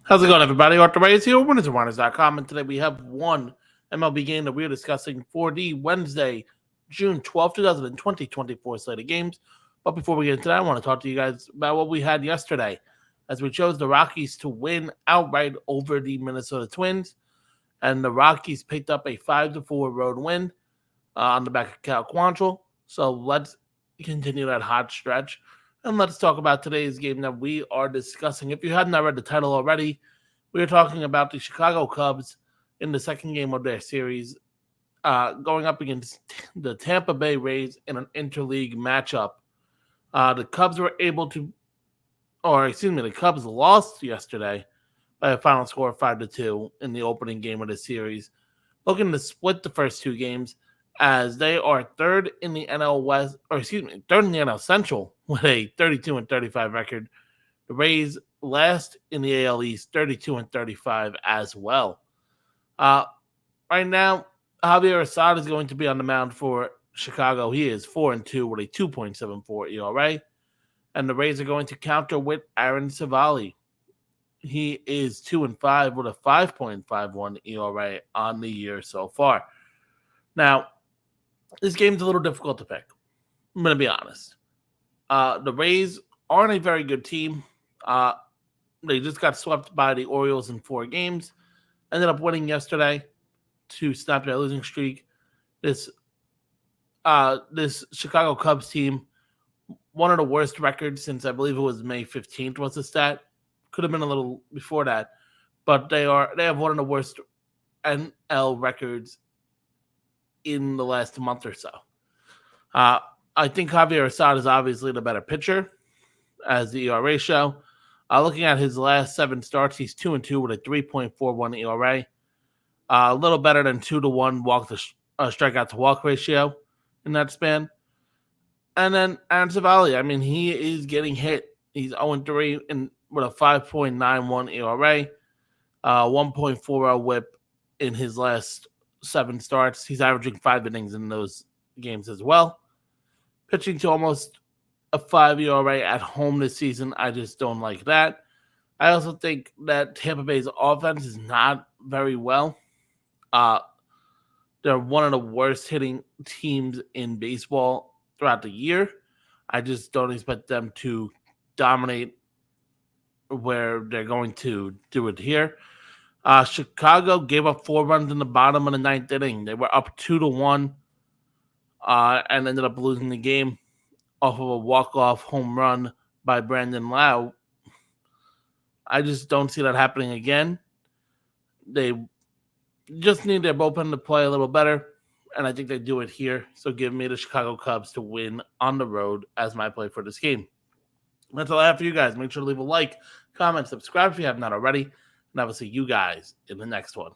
How's it going, everybody? Arthur Reyes here, Whiners.com, and today we have one MLB game that we are discussing for the Wednesday, June 12th, 2020, 24 slate of games. But before we get into that, I want to talk to you guys about what we had yesterday, as we chose the Rockies to win outright over the Minnesota Twins, and the Rockies picked up a 5-4 road win on the back of Cal Quantrill. So let's continue that hot stretch. And let's talk about today's game that we are discussing. If you hadn't read the title already, we are talking about the Chicago Cubs in the second game of their series, going up against the Tampa Bay Rays in an interleague matchup. The Cubs lost yesterday by a final score of 5-2 in the opening game of the series, looking to split the first two games, as they are third in the NL Central with a 32-35 record. The Rays last in the AL East, 32-35 as well. Right now, Javier Assad is going to be on the mound for Chicago. He is 4-2 with a 2.74 ERA, and the Rays are going to counter with Aaron Civale. He is 2-5 with a 5.51 ERA on the year so far. Now, this game's a little difficult to pick. I'm going to be honest. The Rays aren't a very good team. They just got swept by the Orioles in 4 games. Ended up winning yesterday to snap their losing streak. This Chicago Cubs team, one of the worst records since I believe it was May 15th was the stat. Could have been a little before that. But they have one of the worst NL records in the last month or so. I think Javier Assad is obviously the better pitcher, as the ERA show. Looking at his last 7 starts, he's 2-2 with a 3.41 ERA. A little better than 2-1 strikeout to walk ratio in that span. And then Aaron Civale, I mean, he is getting hit. He's 0-3 with a 5.91 ERA, 1.40 whip in his last 7 starts. He's averaging 5 innings in those games as well. Pitching to almost a 5 ERA at home this season, I just don't like that. I also think that Tampa Bay's offense is not very well. They're one of the worst hitting teams in baseball throughout the year. I just don't expect them to dominate where they're going to do it here. Chicago gave up 4 runs in the bottom of the 9th inning. They were up 2-1 and ended up losing the game off of a walk-off home run by Brandon Lau. I just don't see that happening again. They just need their bullpen to play a little better, and I think they do it here. So give me the Chicago Cubs to win on the road as my play for this game. That's all I have for you guys. Make sure to leave a like, comment, subscribe if you have not already. And I will see you guys in the next one.